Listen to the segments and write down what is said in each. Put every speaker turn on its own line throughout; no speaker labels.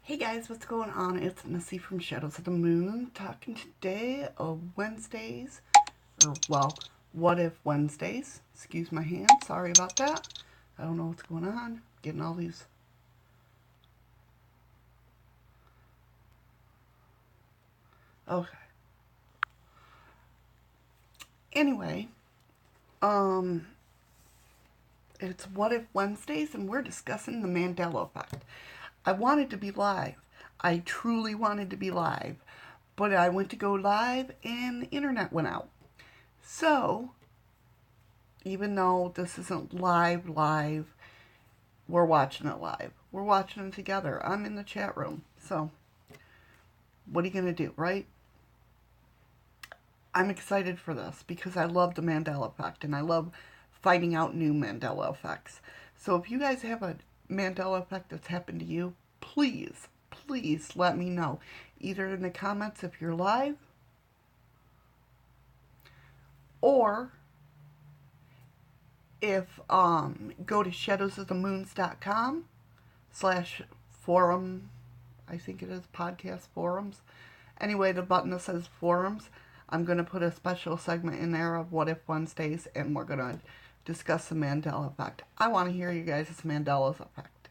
Hey guys, what's going on? It's Missy from Shadows of the Moon talking today of Wednesdays, what if Wednesdays? Excuse my hand, sorry about that. I don't know what's going on. Getting all these. Okay. Anyway, um, it's What If Wednesdays, and we're discussing the Mandela effect. I wanted to be live. I truly wanted to be live, but I went to go live and the internet went out. So, even though this isn't live, we're watching it live. We're watching it together. I'm in the chat room. So, what are you going to do, right? I'm excited for this because I love the Mandela effect and I love finding out new Mandela effects. So, if you guys have a Mandela effect that's happened to you, please let me know. Either in the comments if you're live, or if go to shadowsofthemoons.com/forum, I think it is podcast forums. Anyway, the button that says forums, I'm going to put a special segment in there of What If Wednesdays, and we're going to discuss the Mandela effect. I want to hear you guys' Mandela's effect.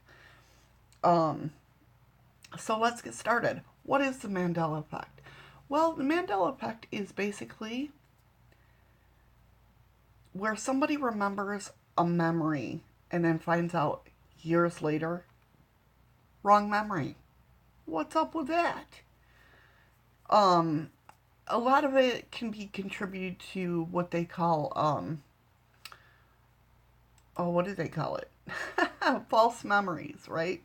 So let's get started. What is the Mandela effect? Well, the Mandela effect is basically where somebody remembers a memory and then finds out years later, wrong memory. What's up with that? A lot of it can be contributed to what they call, what do they call it? False memories, right?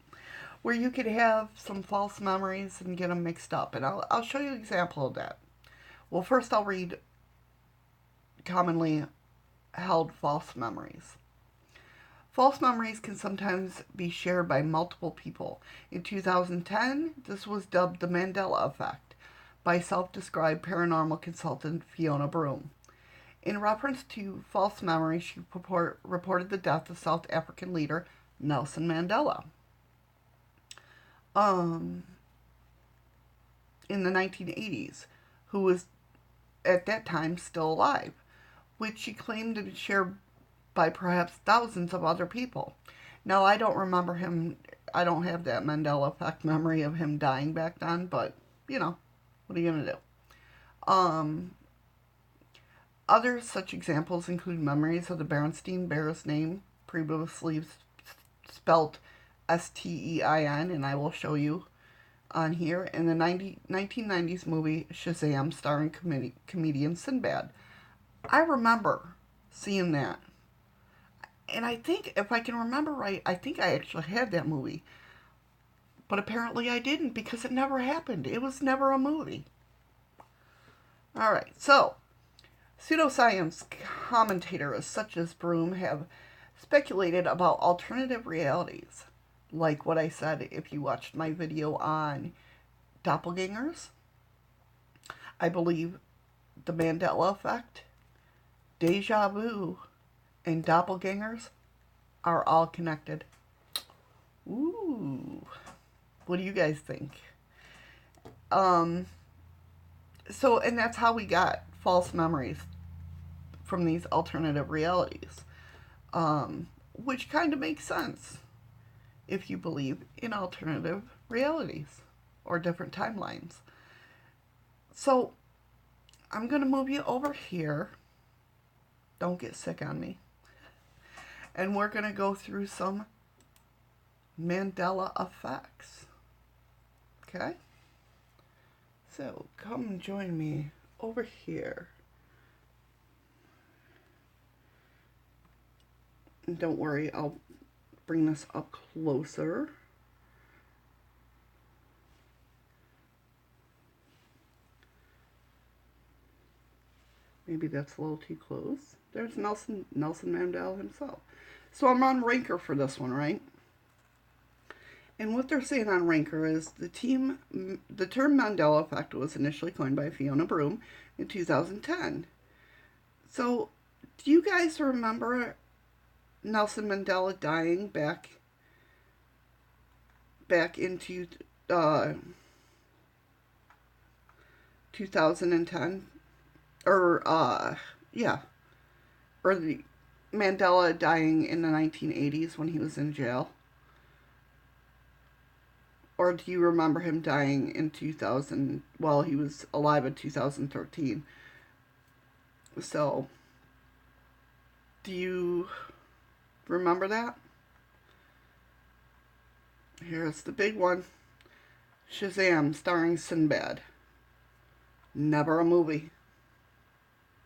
Where you could have some false memories and get them mixed up. And I'll show you an example of that. Well, first I'll read commonly held false memories. False memories can sometimes be shared by multiple people. In 2010, this was dubbed the Mandela effect by self-described paranormal consultant Fiona Broom. In reference to false memories, she reported the death of South African leader Nelson Mandela. In the 1980s, who was at that time still alive, which she claimed to be shared by perhaps thousands of other people. Now, I don't remember him, I don't have that Mandela effect memory of him dying back then, but, what are you going to do? Other such examples include memories of the Berenstain Bears name, previously spelt Stein, and I will show you on here, in the 1990s movie Shazam starring comedian Sinbad. I remember seeing that. And I think, if I can remember right, I think I actually had that movie. But apparently I didn't because it never happened. It was never a movie. Alright, so pseudoscience commentators such as Broom have speculated about alternative realities. Like what I said if you watched my video on doppelgangers. I believe the Mandela effect, deja vu, and doppelgangers are all connected. Ooh. What do you guys think? And that's how we got false memories from these alternative realities. Which kind of makes sense if you believe in alternative realities or different timelines. So, I'm going to move you over here. Don't get sick on me. And we're going to go through some Mandela effects. Okay? So, come and join me over here. And don't worry, I'll bring this up closer. Maybe that's a little too close. There's Nelson Mandela himself. So I'm on Ranker for this one, right? And what they're saying on Ranker is the term Mandela effect was initially coined by Fiona Broom in 2010. So, do you guys remember Nelson Mandela dying back in uh, 2010, or yeah, or the Mandela dying in the 1980s when he was in jail? Or do you remember him dying in 2000? Well, he was alive in 2013. So, do you remember that? Here's the big one. Shazam, starring Sinbad. Never a movie.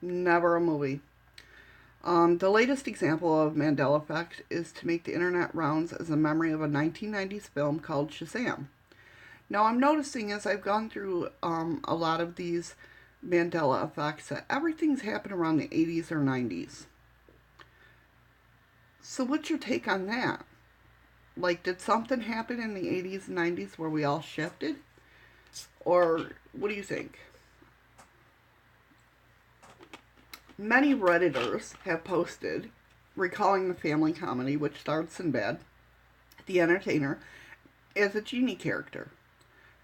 Never a movie. The latest example of Mandela effect is to make the internet rounds as a memory of a 1990s film called Shazam. Now I'm noticing as I've gone through a lot of these Mandela effects that everything's happened around the 80s or 90s. So what's your take on that? Like, did something happen in the 80s and 90s where we all shifted? Or what do you think? Many Redditors have posted recalling the family comedy which starred Sinbad, the entertainer, as a genie character.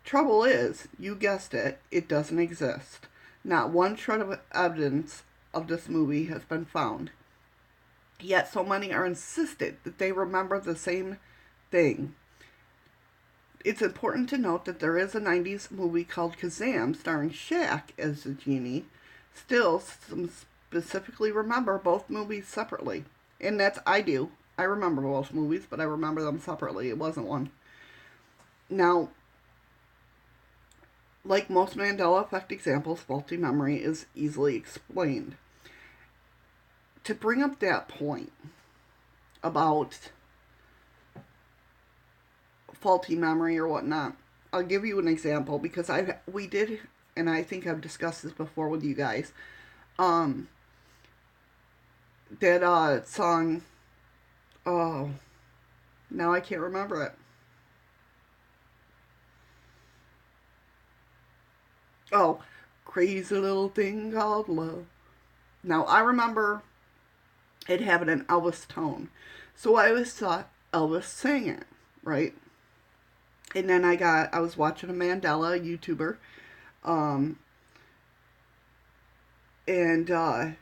Trouble is, you guessed it, it doesn't exist. Not one shred of evidence of this movie has been found. Yet so many are insistent that they remember the same thing. It's important to note that there is a 90s movie called Shazam starring Shaq as the genie. Still, some specifically remember both movies separately. And that's, I do. I remember both movies, but I remember them separately. It wasn't one. Now, like most Mandela effect examples, faulty memory is easily explained. To bring up that point about faulty memory or whatnot, I'll give you an example because we did, and I think I've discussed this before with you guys. That song, oh, now I can't remember it. Oh, crazy little thing called love. Now I remember it having an Elvis tone, so I always thought Elvis sang it, right? And then I was watching a Mandela YouTuber, and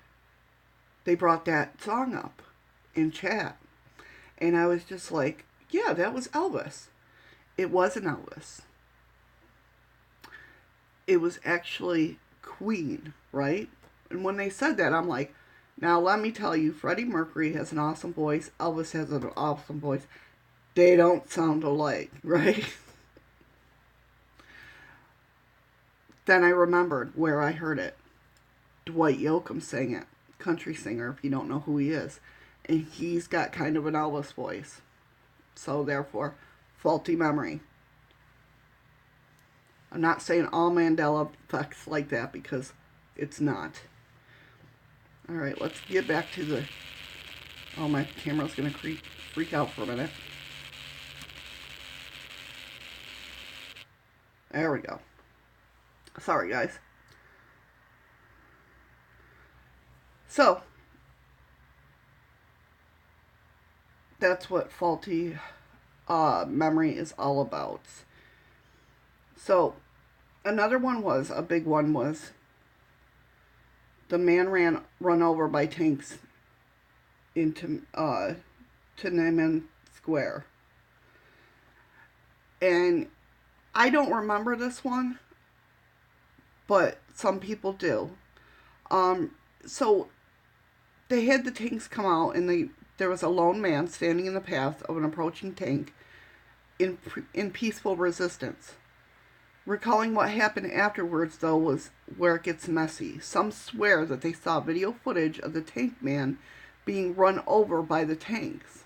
they brought that song up in chat. And I was just like, yeah, that was Elvis. It wasn't Elvis. It was actually Queen, right? And when they said that, I'm like, now let me tell you, Freddie Mercury has an awesome voice. Elvis has an awesome voice. They don't sound alike, right? Then I remembered where I heard it. Dwight Yoakam sang it. Country singer, if you don't know who he is. And he's got kind of an Elvis voice. So therefore, faulty memory. I'm not saying all Mandela effects like that because it's not. Alright, let's get back to the... Oh, my camera's going to freak out for a minute. There we go. Sorry, guys. So, that's what faulty memory is all about. So, another one was, a big one was, the man run over by tanks into Tiananmen Square. And I don't remember this one, but some people do. So they had the tanks come out, and there was a lone man standing in the path of an approaching tank in peaceful resistance. Recalling what happened afterwards, though, was where it gets messy. Some swear that they saw video footage of the tank man being run over by the tanks.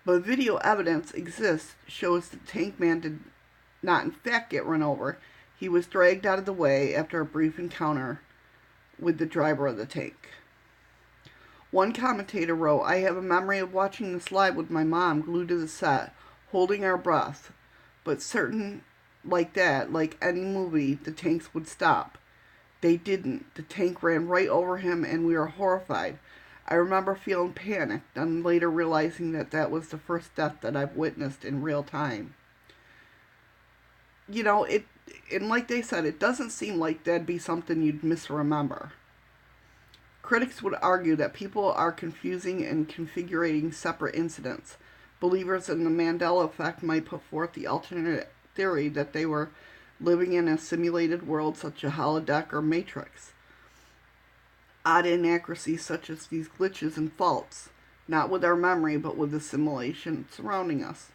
But video evidence exists shows the tank man did not in fact get run over. He was dragged out of the way after a brief encounter with the driver of the tank. One commentator wrote, I have a memory of watching this live with my mom glued to the set, holding our breath. But certain like that, like any movie, the tanks would stop. They didn't. The tank ran right over him and we were horrified. I remember feeling panicked and later realizing that was the first death that I've witnessed in real time. you know, and like they said, it doesn't seem like that'd be something you'd misremember. Critics would argue that people are confusing and configuring separate incidents. Believers in the Mandela effect might put forth the alternate theory that they were living in a simulated world such as holodeck or matrix. Odd inaccuracies such as these glitches and faults, not with our memory but with the simulation surrounding us.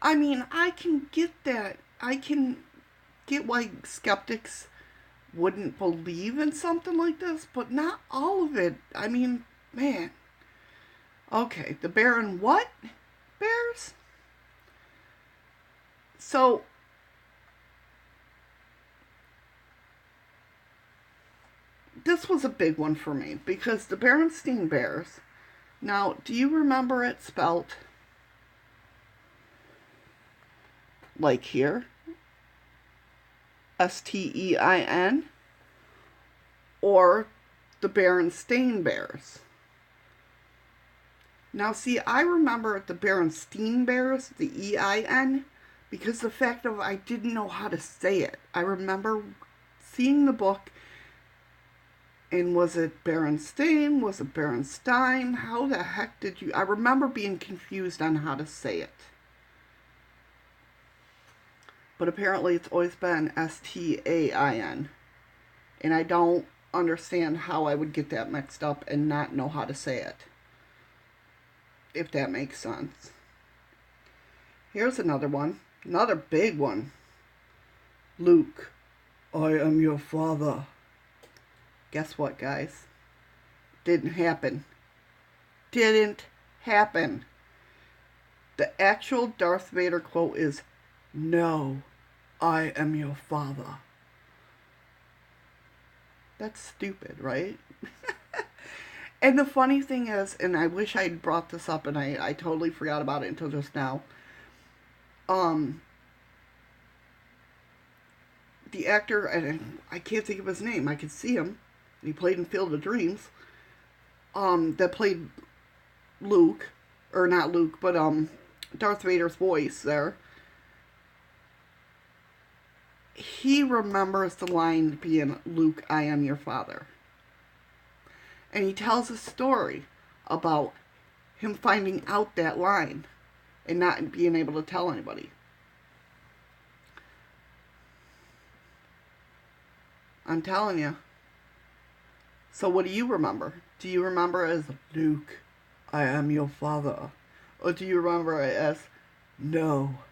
I mean, I can get that. I can get why skeptics wouldn't believe in something like this, but not all of it. I mean, man. Okay, the bear and what? Bears? So, this was a big one for me because the Berenstein Bears. Now, do you remember it spelt like here? Stein? Or the Berenstain Bears? Now, see, I remember the Berenstein Bears, the EIN, because the fact of I didn't know how to say it. I remember seeing the book, and was it Berenstain? Was it Berenstein? How the heck did you... I remember being confused on how to say it. But apparently it's always been Stain. And I don't understand how I would get that mixed up and not know how to say it. If that makes sense. Here's another one. Another big one. Luke, I am your father. Guess what, guys? Didn't happen. Didn't happen. The actual Darth Vader quote is, "No, I am your father." That's stupid, right? And the funny thing is, and I wish I'd brought this up and I totally forgot about it until just now. The actor, and I can't think of his name, I could see him. He played in Field of Dreams. That played Luke, or not Luke, but Darth Vader's voice there. He remembers the line being, "Luke, I am your father." And he tells a story about him finding out that line and not being able to tell anybody. I'm telling you. So what do you remember? Do you remember as, "Luke, I am your father"? Or do you remember it as, "No,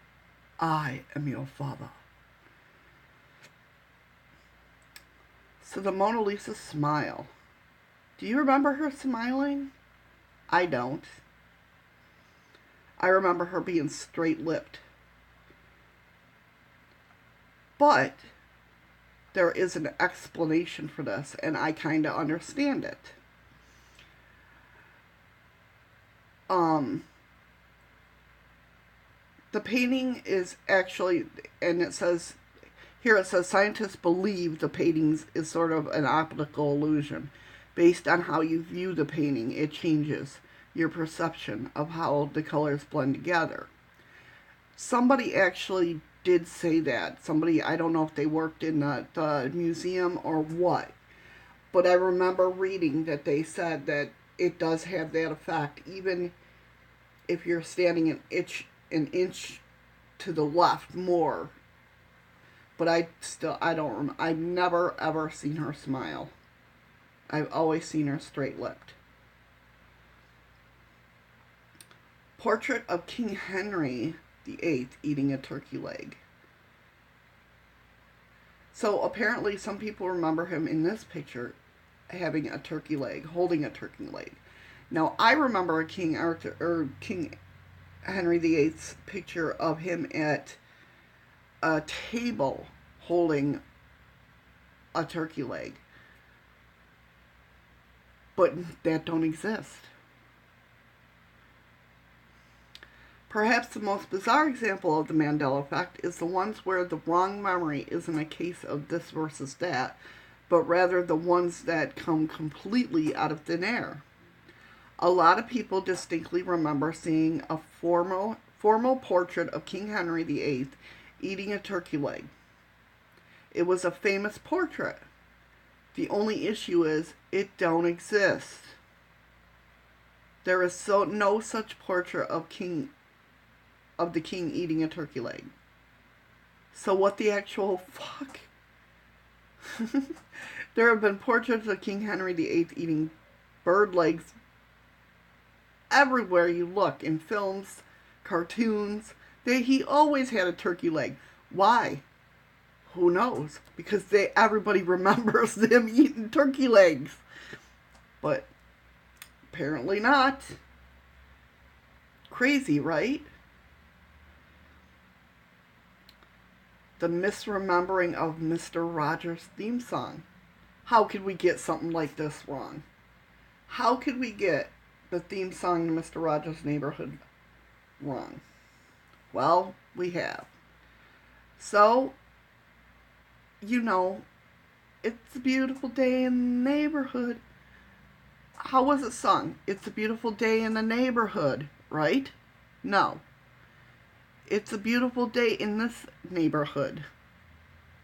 I am your father"? So the Mona Lisa smile. Do you remember her smiling? I don't. I remember her being straight-lipped. But there is an explanation for this, and I kind of understand it. The painting is actually, and it says, here it says, scientists believe the painting is sort of an optical illusion. Based on how you view the painting, it changes your perception of how the colors blend together. Somebody actually did say that. Somebody, I don't know if they worked in the museum or what, but I remember reading that they said that it does have that effect, even if you're standing an inch to the left more. But I've never ever seen her smile. I've always seen her straight-lipped. Portrait of King Henry VIII eating a turkey leg. So apparently some people remember him in this picture having a turkey leg, holding a turkey leg. Now I remember a King Henry VIII's picture of him at a table holding a turkey leg. But that don't exist. Perhaps the most bizarre example of the Mandela effect is the ones where the wrong memory isn't a case of this versus that, but rather the ones that come completely out of thin air. A lot of people distinctly remember seeing a formal portrait of King Henry VIII eating a turkey leg. It was a famous portrait. The only issue is it don't exist. There is no such portrait of the king eating a turkey leg. So what the actual fuck? There have been portraits of King Henry VIII eating bird legs everywhere you look, in films, cartoons. He always had a turkey leg. Why? Who knows? Because everybody remembers them eating turkey legs. But apparently not. Crazy, right? The misremembering of Mr. Rogers' theme song. How could we get something like this wrong? How could we get the theme song to Mr. Rogers' Neighborhood wrong? Well, we have. So, it's a beautiful day in the neighborhood. How was it sung? It's a beautiful day in the neighborhood, right? No. It's a beautiful day in this neighborhood.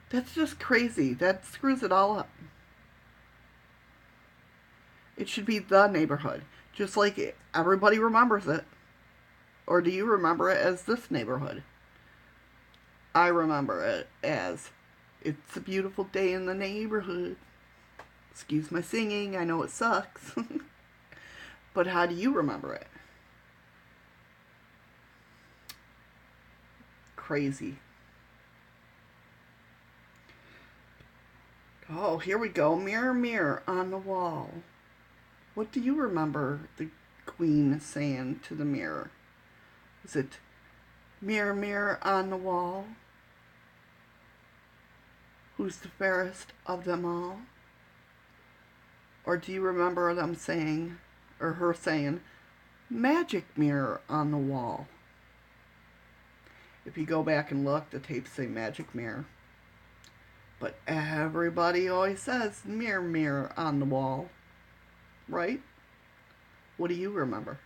That's just crazy. That screws it all up. It should be the neighborhood. Just like everybody remembers it. Or do you remember it as this neighborhood? I remember it as it's a beautiful day in the neighborhood. Excuse my singing. I know it sucks. But how do you remember it? Crazy. Oh, here we go. Mirror, mirror on the wall. What do you remember the queen saying to the mirror? Is it, mirror, mirror on the wall? Who's the fairest of them all? Or do you remember them saying, or her saying, magic mirror on the wall? If you go back and look, the tapes say magic mirror. But everybody always says mirror, mirror on the wall. Right? What do you remember?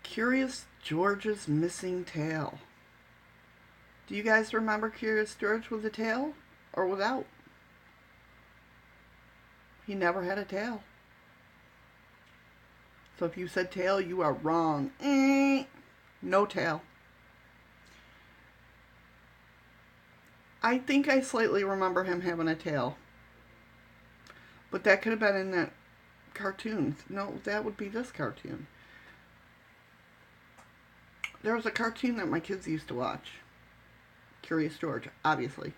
Curious George's missing tail. Do you guys remember Curious George with a tail or without? He never had a tail. So if you said tail, you are wrong. No tail. I think I slightly remember him having a tail. But that could have been in that cartoon. No, that would be this cartoon. There was a cartoon that my kids used to watch. Curious George, obviously.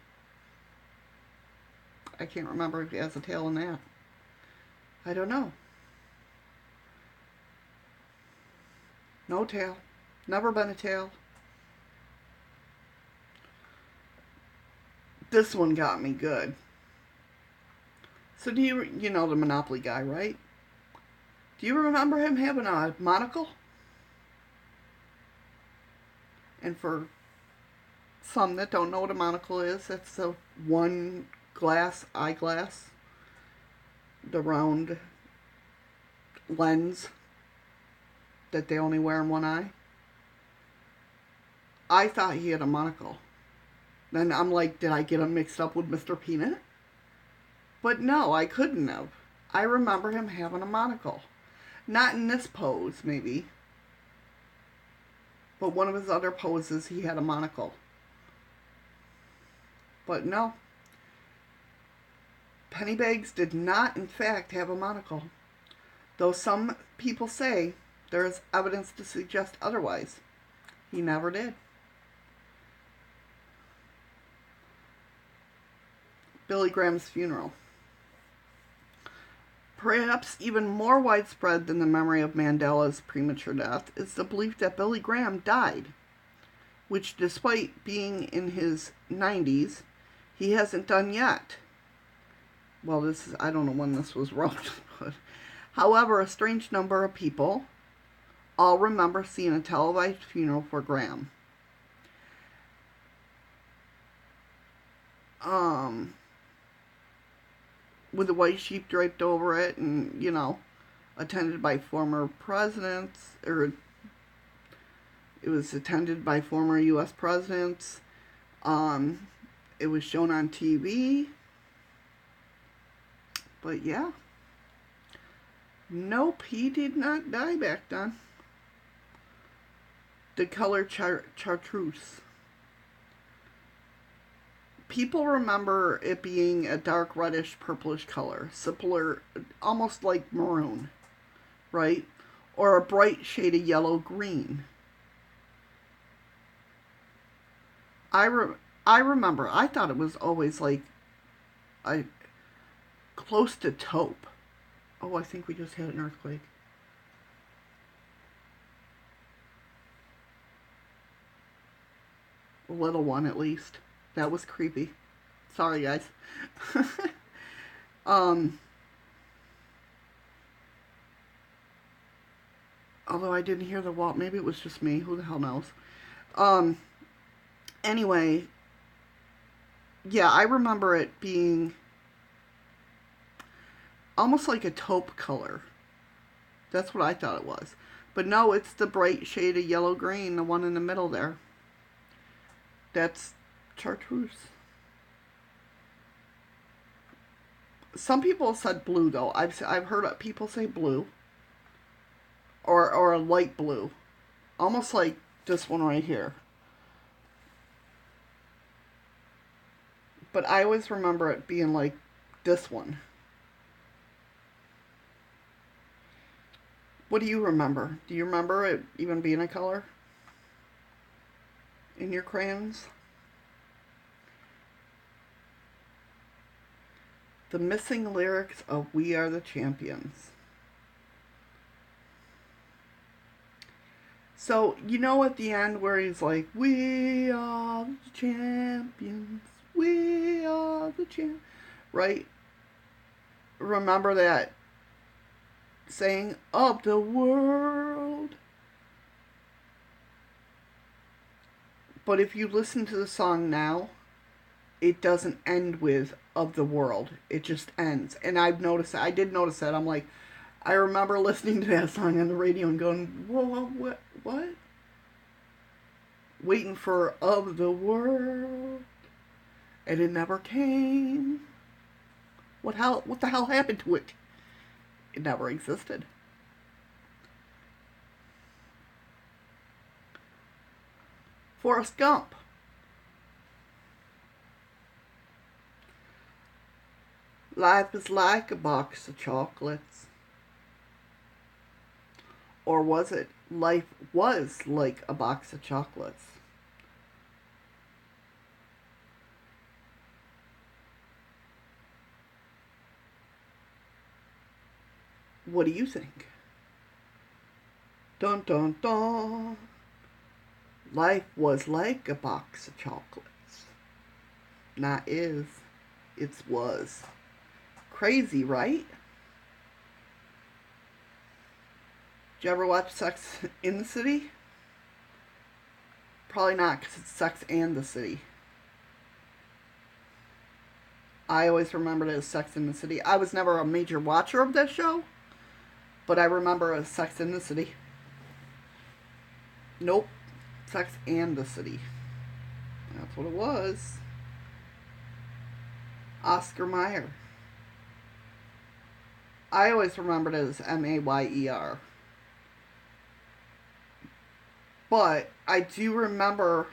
I can't remember if he has a tail in that. I don't know. No tail. Never been a tail. This one got me good. So do you know the Monopoly guy, right? Do you remember him having a monocle? And for some that don't know what a monocle is, it's the one eyeglass, the round lens that they only wear in one eye. I thought he had a monocle. Then I'm like, did I get him mixed up with Mr. Peanut? But no, I couldn't have. I remember him having a monocle. Not in this pose, maybe. But one of his other poses, he had a monocle. But no. Pennybags did not, in fact, have a monocle. Though some people say there is evidence to suggest otherwise. He never did. Billy Graham's funeral. Perhaps even more widespread than the memory of Mandela's premature death is the belief that Billy Graham died, which despite being in his 90s, he hasn't done yet. Well, I don't know when this was wrote, but however, a strange number of people all remember seeing a televised funeral for Graham. With a white sheet draped over it and, attended by former presidents, or It was attended by former U.S. presidents. It was shown on TV. But yeah. Nope, he did not die back then. The color Chartreuse. People remember it being a dark reddish purplish color, similar, almost like maroon, right? Or a bright shade of yellow green. I remember, I thought it was always like close to taupe. Oh, I think we just had an earthquake. A little one, at least. That was creepy. Sorry, guys. Although I didn't hear the wall. Maybe it was just me. Who the hell knows? Anyway, yeah, I remember it being almost like a taupe color. That's what I thought it was. But no, it's the bright shade of yellow-green, the one in the middle there. That's Chartreuse. Some people said blue, though. I've heard people say blue. Or a light blue. Almost like this one right here. But I always remember it being like this one. What do you remember? Do you remember it even being a color? In your crayons? The missing lyrics of We Are the Champions. So, you know at the end where he's like, we are the champions, we are the champions, right? Remember that saying, of the world. But if you listen to the song now, it doesn't end with of the world. It just ends. And I've noticed that. I did notice that. I'm like, I remember listening to that song on the radio and going, whoa, what? Waiting for of the world. And it never came. What the hell happened to it? It never existed. Forrest Gump. Life is like a box of chocolates. Or was it life was like a box of chocolates? What do you think? Dun dun dun. Life was like a box of chocolates. Not is. It's was. Crazy, right? Did you ever watch Sex in the City? Probably not, because it's Sex and the City. I always remembered it as Sex in the City. I was never a major watcher of that show, but I remember it as Sex in the City. Nope. Sex and the City. That's what it was. Oscar Mayer. I always remembered it as Mayer. But I do remember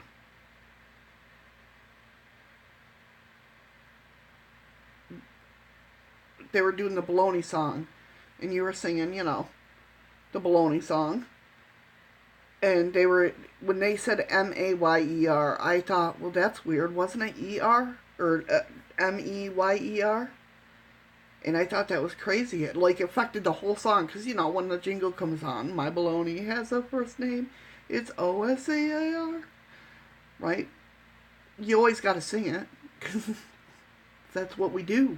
they were doing the baloney song. And you were singing, the baloney song. And they were, when they said Mayer, I thought, well, that's weird. Wasn't it ER? Or Meyer? And I thought that was crazy. It, affected the whole song. Because, when the jingle comes on, my baloney has a first name. It's Osair. Right? You always got to sing it. Because that's what we do.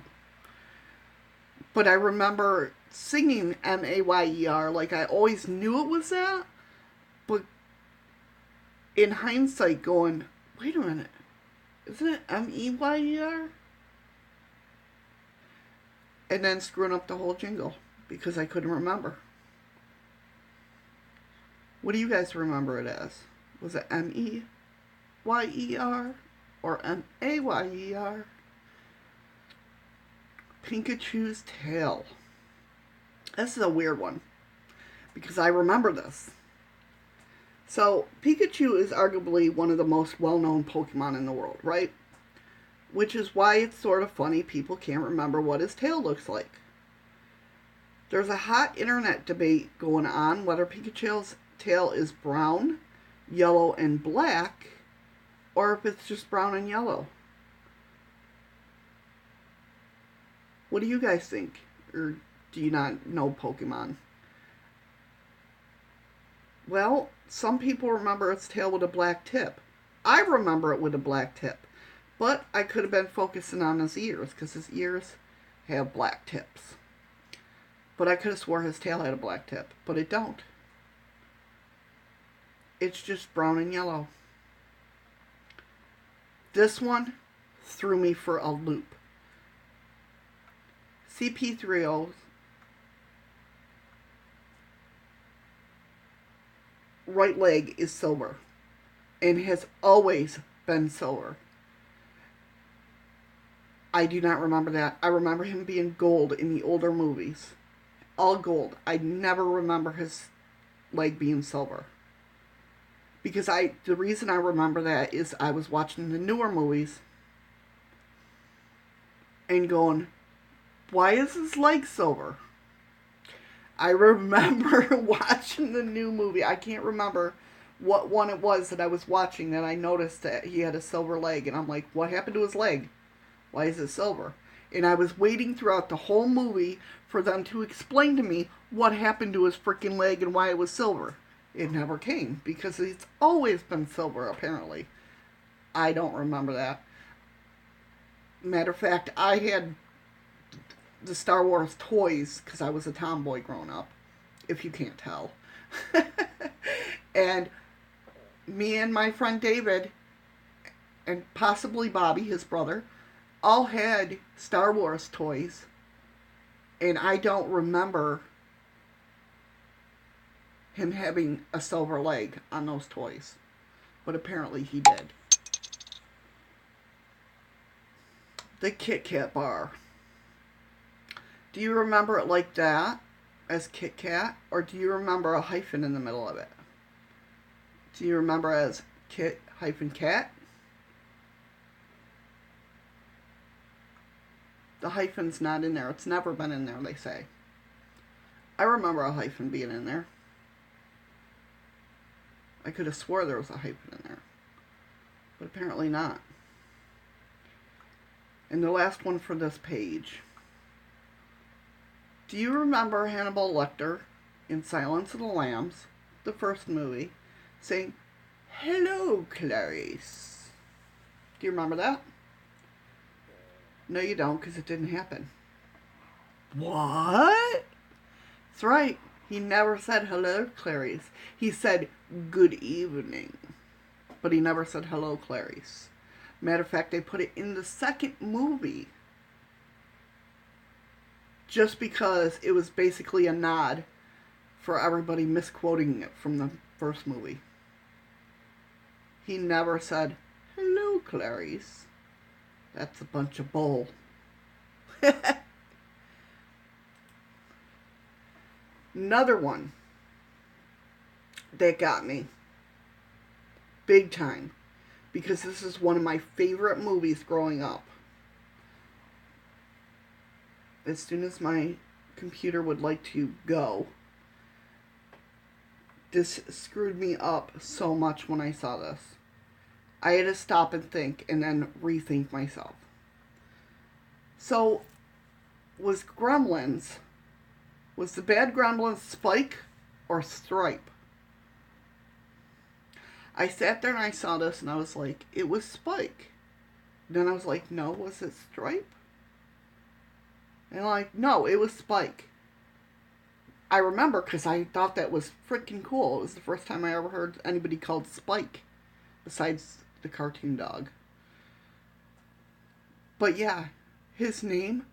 But I remember singing Mayer. I always knew it was that. But in hindsight going, wait a minute. Isn't it Meyer? And then screwing up the whole jingle because I couldn't remember. What do you guys remember it as? Was it Meyer or Mayer? Pikachu's tail. This is a weird one because I remember this. So, Pikachu is arguably one of the most well-known Pokemon in the world, right? Which is why it's sort of funny people can't remember what his tail looks like. There's a hot internet debate going on whether Pikachu's tail is brown, yellow, and black, or if it's just brown and yellow. What do you guys think? Or do you not know Pokemon? Well, some people remember its tail with a black tip. I remember it with a black tip. But I could have been focusing on his ears, because his ears have black tips. But I could have swore his tail had a black tip, but it don't. It's just brown and yellow. This one threw me for a loop. CP3O's right leg is silver and has always been silver. I do not remember that. I remember him being gold in the older movies. All gold. I never remember his leg being silver. Because the reason I remember that is I was watching the newer movies and going, why is his leg silver? I remember watching the new movie. I can't remember what one it was that I was watching that I noticed that he had a silver leg. And I'm like, what happened to his leg? Why is it silver? And I was waiting throughout the whole movie for them to explain to me what happened to his freaking leg and why it was silver. It never came, because it's always been silver, apparently. I don't remember that. Matter of fact, I had the Star Wars toys, because I was a tomboy growing up, if you can't tell. And me and my friend David, and possibly Bobby, his brother, all had Star Wars toys, and I don't remember him having a silver leg on those toys, but apparently he did. The KitKat bar. Do you remember it like that, as KitKat, or do you remember a hyphen in the middle of it? Do you remember as Kit-Kat? The hyphen's not in there. It's never been in there, they say. I remember a hyphen being in there. I could have swore there was a hyphen in there. But apparently not. And the last one for this page. Do you remember Hannibal Lecter in Silence of the Lambs, the first movie, saying, "Hello, Clarice"? Do you remember that? No, you don't, because it didn't happen. What? That's right. He never said hello, Clarice. He said good evening. But he never said hello, Clarice. Matter of fact, they put it in the second movie. Just because it was basically a nod for everybody misquoting it from the first movie. He never said, hello, Clarice. That's a bunch of bull. Another one that got me big time, because this is one of my favorite movies growing up. As soon as my computer would like to go, this screwed me up so much when I saw this. I had to stop and think, and then rethink myself. So, was the bad Gremlins Spike or Stripe? I sat there and I saw this and I was like, it was Spike. Then I was like, no, was it Stripe? And like, no, it was Spike. I remember because I thought that was freaking cool. It was the first time I ever heard anybody called Spike, besides the cartoon dog. But yeah, his name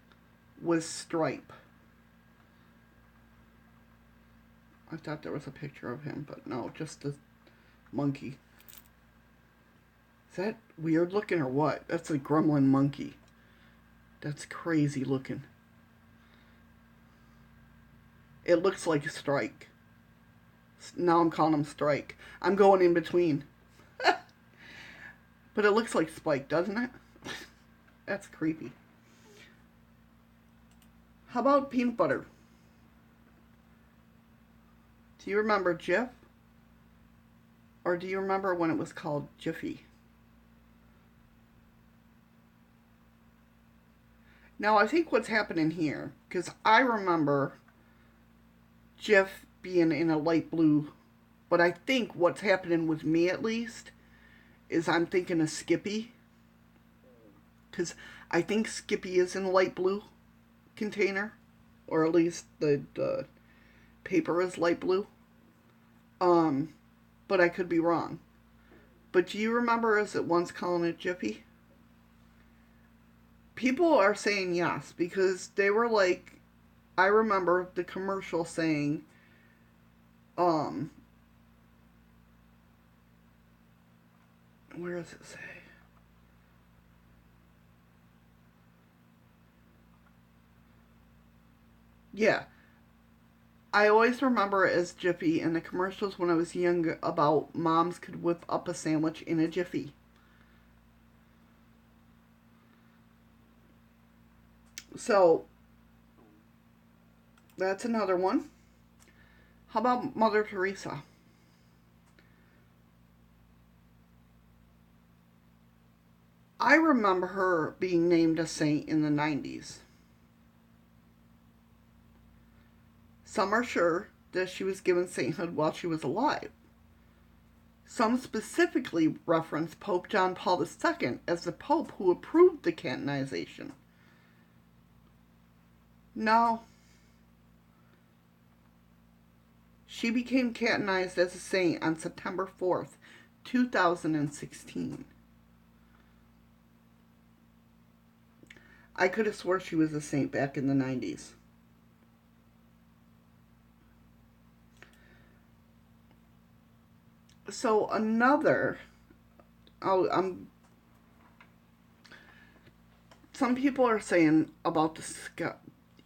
was Stripe. I thought there was a picture of him, but no, just the monkey. Is that weird looking or what? That's a gremlin monkey. That's crazy looking. It looks like a Strike. Now I'm calling him Strike. I'm going in between. But it looks like Spike, doesn't it? That's creepy. How about peanut butter? Do you remember Jif? Or do you remember when it was called Jiffy? Now, I think what's happening here, because I remember Jif being in a light blue, but I think what's happening with me at least is I'm thinking of Skippy, because I think Skippy is in a light blue container, or at least the paper is light blue. But I could be wrong. But do you remember us at once calling it Jiffy? People are saying yes, because they were like, I remember the commercial saying, where does it say? Yeah. I always remember it as Jiffy in the commercials when I was young about moms could whip up a sandwich in a Jiffy. So, that's another one. How about Mother Teresa? I remember her being named a saint in the 90s. Some are sure that she was given sainthood while she was alive. Some specifically reference Pope John Paul II as the Pope who approved the canonization. No. She became canonized as a saint on September 4th, 2016. I could have swore she was a saint back in the 90s. So another, some people are saying about the sky,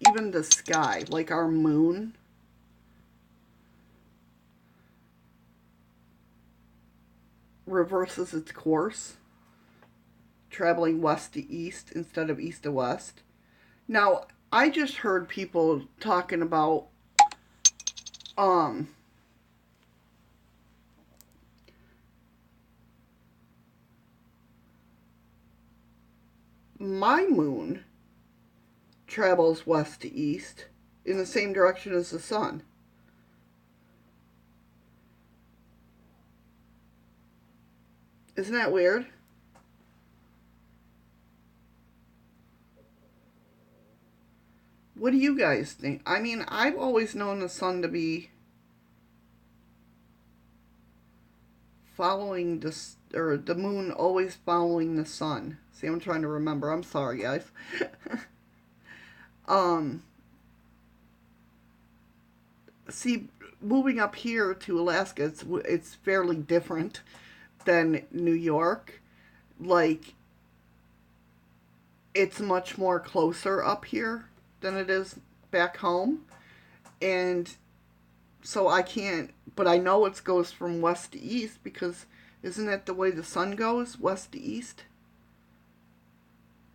even the sky, like our moon, reverses its course, traveling west to east instead of east to west. Now, I just heard people talking about my moon travels west to east in the same direction as the sun. Isn't that weird? What do you guys think? I mean, I've always known the sun to be following this, or the moon always following the sun. See, I'm trying to remember. I'm sorry, guys. um, see, moving up here to Alaska, it's fairly different than New York. Like, it's much more closer up here than it is back home. And so I can't, but I know it goes from west to east because isn't that the way the sun goes? West to east?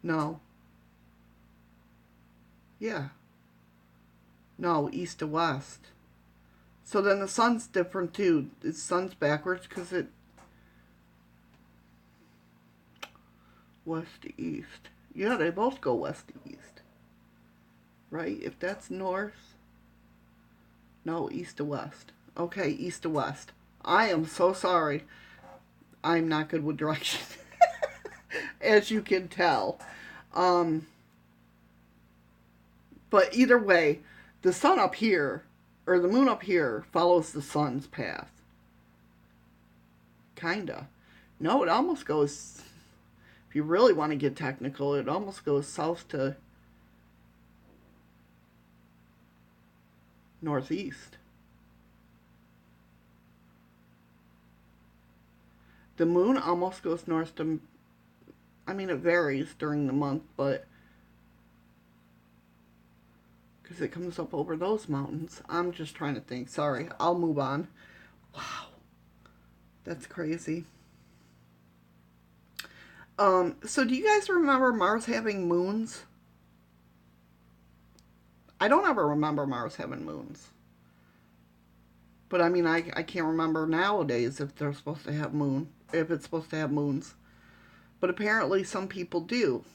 No. Yeah. No, east to west. So then the sun's different too. The sun's backwards because it west to east. Yeah, they both go west to east. Right? If that's north. No, east to west. Okay, east to west. I am so sorry. I'm not good with directions. As you can tell. But either way, the sun up here, or the moon up here, follows the sun's path. Kinda. No, it almost goes, if you really want to get technical, it almost goes south to northeast. The moon almost goes north to, I mean, it varies during the month, but because it comes up over those mountains. I'm just trying to think. Sorry, I'll move on. Wow, that's crazy. So do you guys remember Mars having moons? I don't ever remember Mars having moons. But I mean, I can't remember nowadays if they're supposed to have if it's supposed to have moons. But apparently some people do.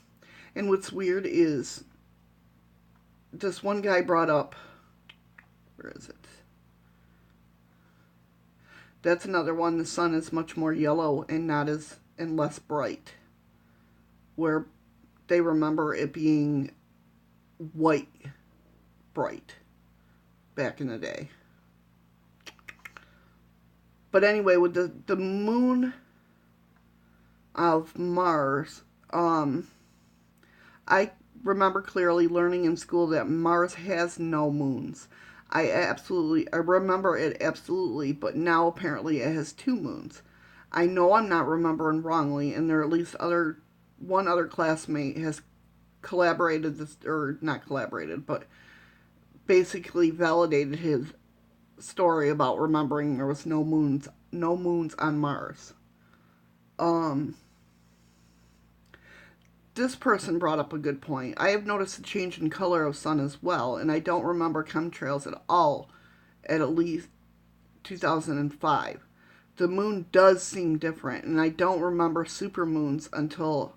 And what's weird is this one guy brought up, where is it? That's another one. The sun is much more yellow and less bright. Where they remember it being white bright back in the day. But anyway, with the moon of Mars, I remember clearly learning in school that Mars has no moons. I remember it absolutely, but now apparently it has 2 moons. I know I'm not remembering wrongly, and there are at least one other classmate has collaborated this, or not collaborated, but basically validated his story about remembering there was no moons on Mars. This person brought up a good point. I have noticed a change in color of sun as well, and I don't remember chemtrails at all at least 2005. The moon does seem different, and I don't remember supermoons until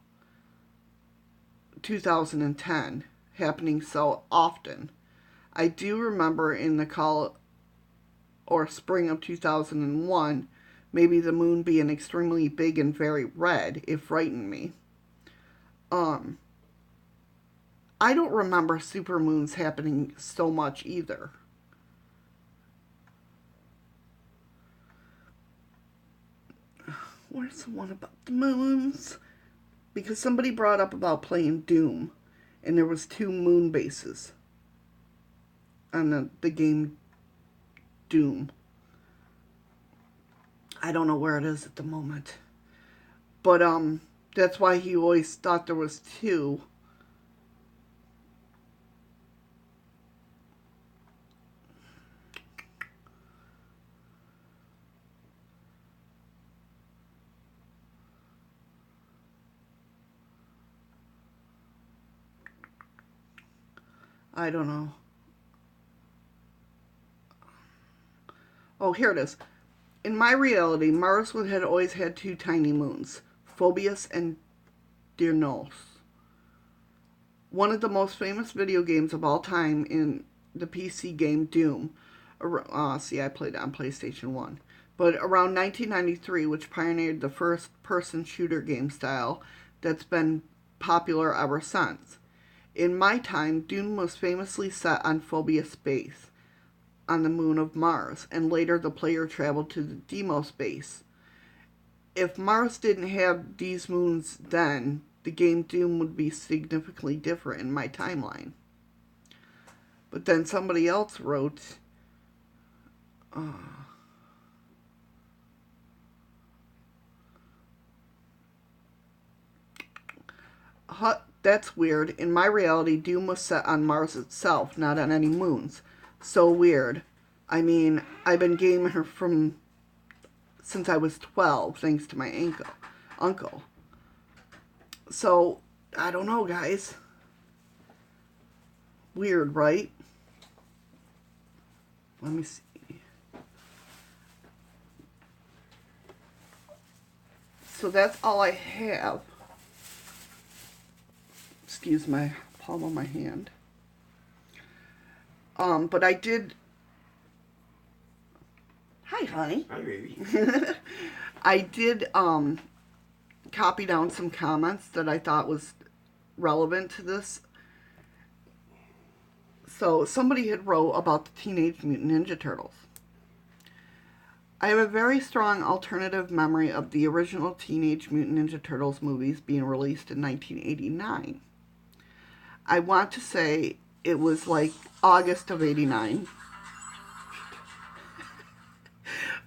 2010 happening so often. I do remember in the spring of 2001, maybe the moon being extremely big and very red. It frightened me. I don't remember supermoons happening so much either. Where's the one about the moons? Because somebody brought up about playing Doom, and there was 2 moon bases on the game Doom. I don't know where it is at the moment. But that's why he always thought there was 2. I don't know. Oh, here it is. In my reality, Mars had always had 2 tiny moons, Phoebus and Deimos. One of the most famous video games of all time in the PC game Doom. I played it on PlayStation 1. But around 1993, which pioneered the first-person shooter game style that's been popular ever since. In my time, Doom was famously set on Phoebus base, on the moon of Mars, and later the player traveled to the Deimos base. If Mars didn't have these moons then, the game Doom would be significantly different in my timeline. But then somebody else wrote, that's weird. In my reality, Doom was set on Mars itself, not on any moons. So weird. I mean, I've been gaming her since I was 12, thanks to my uncle. So, I don't know, guys. Weird, right? Let me see. So that's all I have. Excuse my palm of my hand. But I did... Hi, honey.
Hi, baby.
I did copy down some comments that I thought was relevant to this. So somebody had wrote about the Teenage Mutant Ninja Turtles. I have a very strong alternative memory of the original Teenage Mutant Ninja Turtles movies being released in 1989. I want to say it was like August of 89.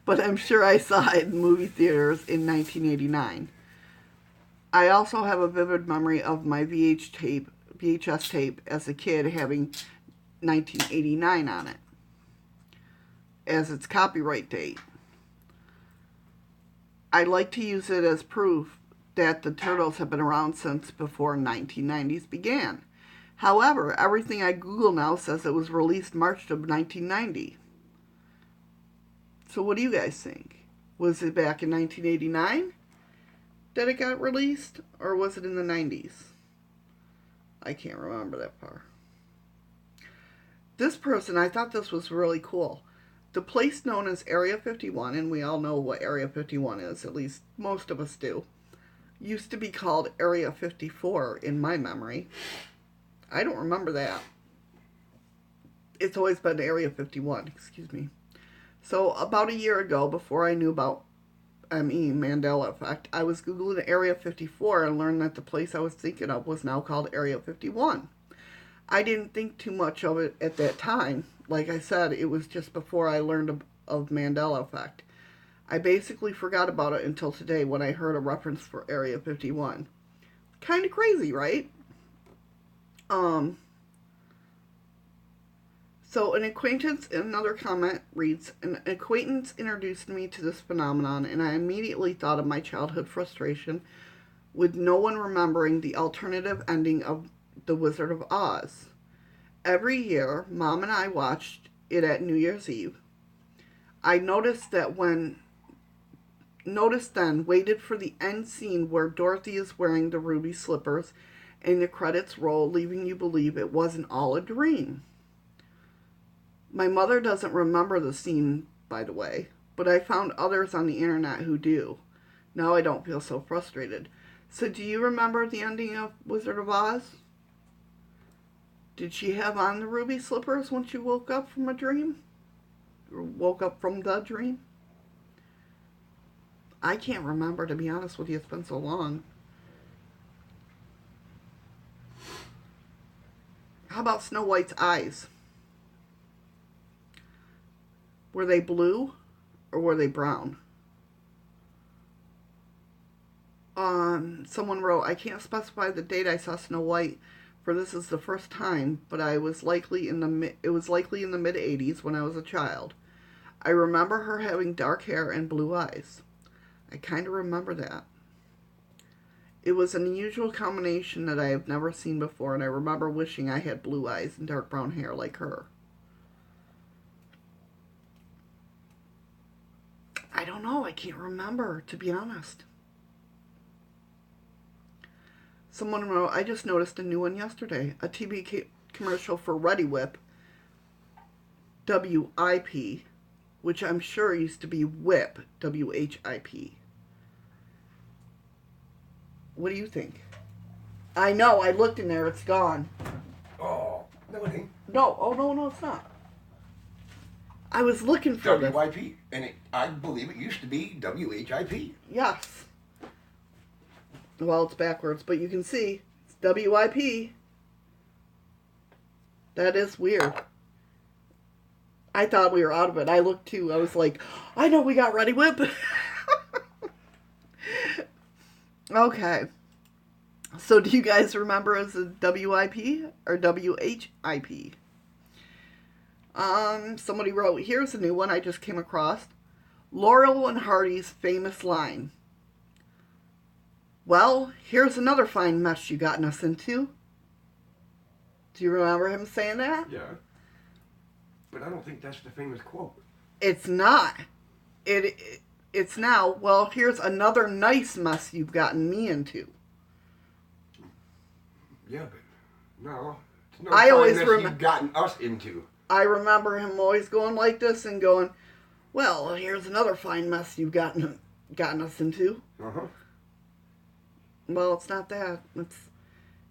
but I'm sure I saw it in movie theaters in 1989. I also have a vivid memory of my VHS tape as a kid having 1989 on it as its copyright date. I like to use it as proof that the Turtles have been around since before 1990s began. However, everything I Google now says it was released March of 1990. So what do you guys think? Was it back in 1989 that it got released? Or was it in the 90s? I can't remember that far. This person, I thought this was really cool. The place known as Area 51, and we all know what Area 51 is, at least most of us do, used to be called Area 54 in my memory. I don't remember that. It's always been Area 51, excuse me. So about a year ago, before I knew about Mandela effect, I was Googling Area 54 and learned that the place I was thinking of was now called Area 51. I didn't think too much of it at that time. Like I said, it was just before I learned of Mandela effect. I basically forgot about it until today when I heard a reference for Area 51. Kind of crazy, right? So an acquaintance, another comment reads, an acquaintance introduced me to this phenomenon, and I immediately thought of my childhood frustration with no one remembering the alternative ending of The Wizard of Oz. Every year, Mom and I watched it at New Year's Eve. I noticed then, waited for the end scene where Dorothy is wearing the ruby slippers and the credits roll, leaving you believe it wasn't all a dream. My mother doesn't remember the scene, by the way, but I found others on the internet who do. Now I don't feel so frustrated. So do you remember the ending of Wizard of Oz? Did she have on the ruby slippers when she woke up from a dream? Or woke up from the dream? I can't remember, to be honest with you. It's been so long. How about Snow White's eyes? Were they blue or were they brown? Someone wrote, I can't specify the date I saw Snow White, for this is the first time, but it was likely in the mid-80s when I was a child. I remember her having dark hair and blue eyes. I kind of remember that. It was an unusual combination that I have never seen before, and I remember wishing I had blue eyes and dark brown hair like her. I don't know. I can't remember, to be honest. Someone wrote, I just noticed a new one yesterday. A TV commercial for Ready Whip, WIP, which I'm sure used to be Whip, WHIP. What do you think? I know, I looked in there, it's gone.
Oh, no it ain't.
No, oh no, it's not. I was looking for
WIP, and I believe it used to be WHIP.
Yes. Well, it's backwards, but you can see it's WIP. That is weird. I thought we were out of it. I looked too. I was like, I know we got Ready Whip. Okay. So do you guys remember as a WIP or WHIP? Somebody wrote, here's a new one I just came across. Laurel and Hardy's famous line. Well, here's another fine mess you gotten us into. Do you remember him saying that?
Yeah. But I don't think that's the famous quote.
It's not. It's now, well, here's another nice mess you've gotten me into.
Yeah, but no. It's no
I always
you've gotten us into.
I remember him always going like this and going, well, here's another fine mess you've gotten us into.
Uh-huh.
Well, it's not that. It's,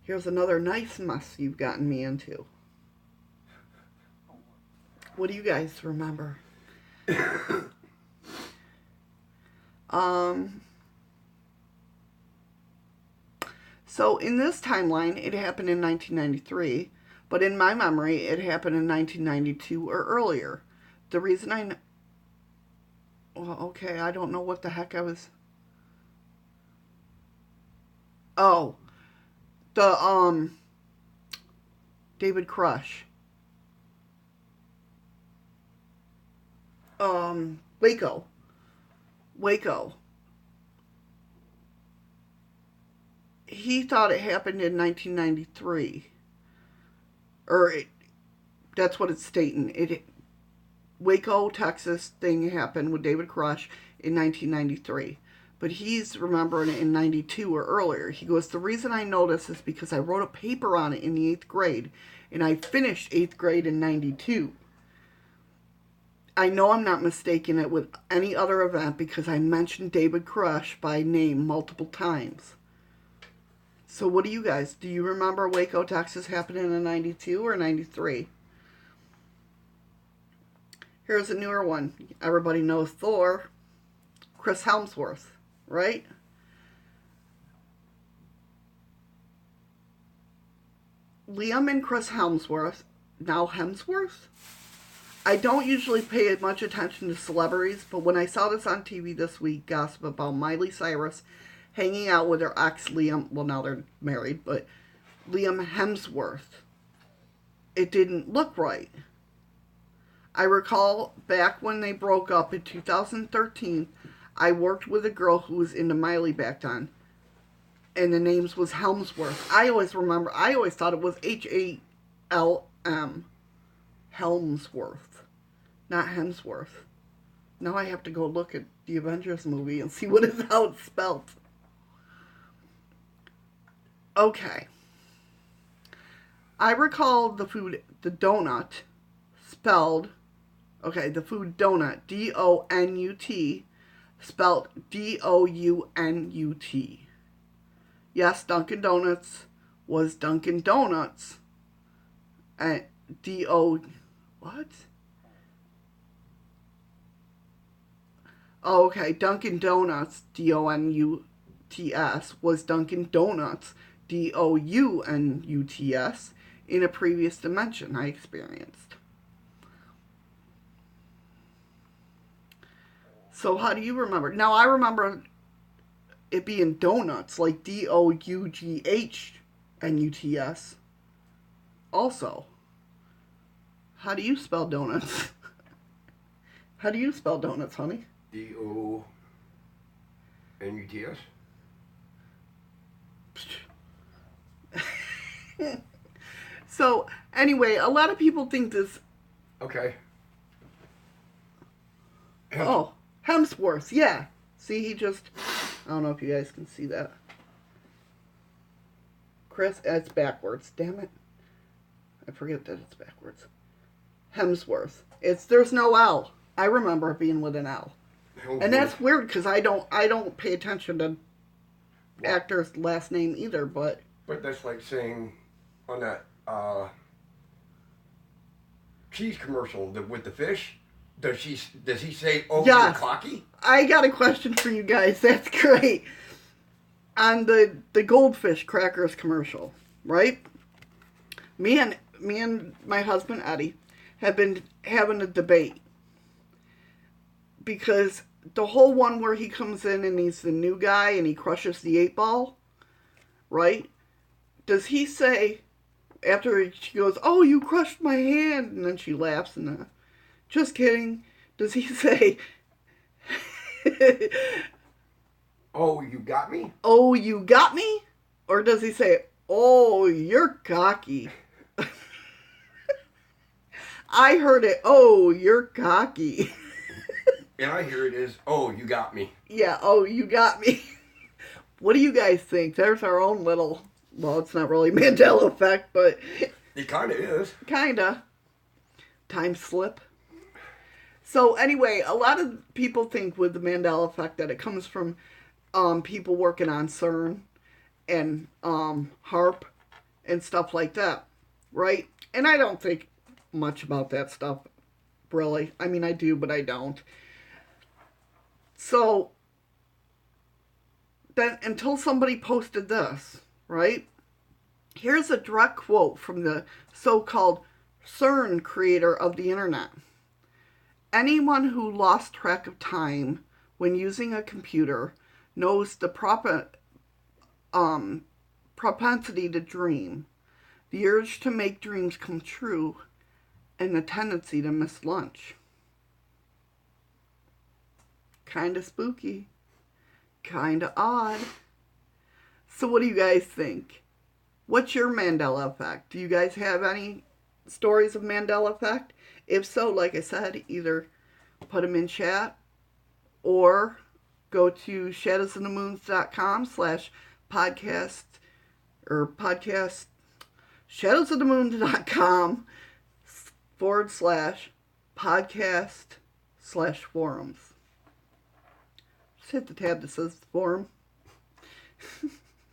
here's another nice mess you've gotten me into. What do you guys remember? So in this timeline, it happened in 1993, but in my memory, it happened in 1992 or earlier. The reason Well, okay, I don't know what the heck I was. Oh, the David Crush. Waco. Waco. He thought it happened in 1993. That's what it's stating. Waco, Texas thing happened with David Crush in 1993. But he's remembering it in 92 or earlier. He goes, the reason I know this is because I wrote a paper on it in the 8th grade, and I finished 8th grade in 92. I know I'm not mistaking it with any other event because I mentioned David Crush by name multiple times. So what do you remember Waco, Texas happening in 92 or 93? Here's a newer one. Everybody knows Thor. Chris Hemsworth, right? Liam and Chris Hemsworth, now Hemsworth? I don't usually pay much attention to celebrities, but when I saw this on TV this week, gossip about Miley Cyrus hanging out with her ex Liam, well now they're married, but Liam Hemsworth, it didn't look right. I recall back when they broke up in 2013, I worked with a girl who was into Miley back then, and the names was Hemsworth. I always thought it was H-A-L-M, Helmsworth, not Hemsworth. Now I have to go look at the Avengers movie and see how it's spelled. Okay. I recall the donut, spelled, the food donut, D-O-N-U-T, spelled D-O-U-N-U-T. Yes, Dunkin' Donuts was Dunkin' Donuts. And D-O... What? Oh, okay. Dunkin' Donuts, D-O-N-U-T-S, was Dunkin' Donuts, D-O-U-N-U-T-S, in a previous dimension I experienced. So how do you remember? Now, I remember it being donuts, like D-O-U-G-H-N-U-T-S. Also, how do you spell donuts? How do you spell donuts, honey?
D-O-N-U-T-S.
So, anyway, a lot of people think this...
Okay.
Oh, Hemsworth, yeah. See, he just... I don't know if you guys can see that. Chris, it's backwards. Damn it. I forget that it's backwards. Hemsworth. There's no L. I remember it being with an L. Hemsworth. And that's weird because I don't pay attention to actor's last name either, but...
But that's like saying on that cheese commercial with the fish, does he say, oh, yes, you're cocky?
I got a question for you guys. That's great. On the goldfish crackers commercial, right? Me and my husband Eddie have been having a debate because the whole one where he comes in and he's the new guy and he crushes the 8-ball, right? Does he say, after she goes, oh, you crushed my hand, and then she laughs and just kidding, does he say,
oh, you got me?
Oh, you got me? Or does he say, oh, you're cocky? I heard it, oh, you're cocky.
And I hear it is, oh, you got me.
Yeah, oh, you got me. What do you guys think? There's our own little, well, it's not really Mandela effect, but...
It kind of is.
Kind of. Time slip. So anyway, a lot of people think with the Mandela effect that it comes from people working on CERN and HARP and stuff like that, right? And I don't think much about that stuff, really. I mean, I do, but I don't. So, then until somebody posted this, right? Here's a direct quote from the so-called CERN creator of the internet. Anyone who lost track of time when using a computer knows the propensity to dream, the urge to make dreams come true, and the tendency to miss lunch. Kinda spooky. Kinda odd. So what do you guys think? What's your Mandela effect? Do you guys have any stories of Mandela effect? If so, like I said, either put them in chat or go to shadowsofthemoons.com/podcast or podcast shadowsofthemoon.com/podcast/forums. Just hit the tab that says forum.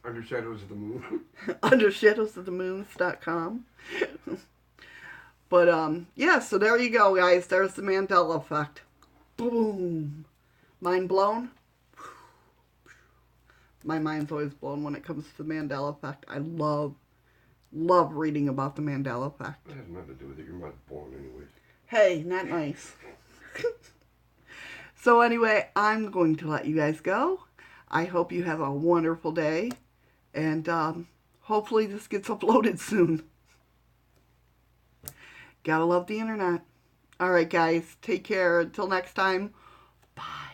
Under Shadows of the Moon.
Under shadowsofthemoons.com. But, yeah, so there you go, guys. There's the Mandela effect. Boom. Mind blown? My mind's always blown when it comes to the Mandela effect. I love reading about the Mandela effect.
That has nothing to do with it. You're not born anyways.
Hey, not nice. So anyway, I'm going to let you guys go. I hope you have a wonderful day. And hopefully this gets uploaded soon. Gotta love the internet. Alright guys, take care. Until next time. Bye.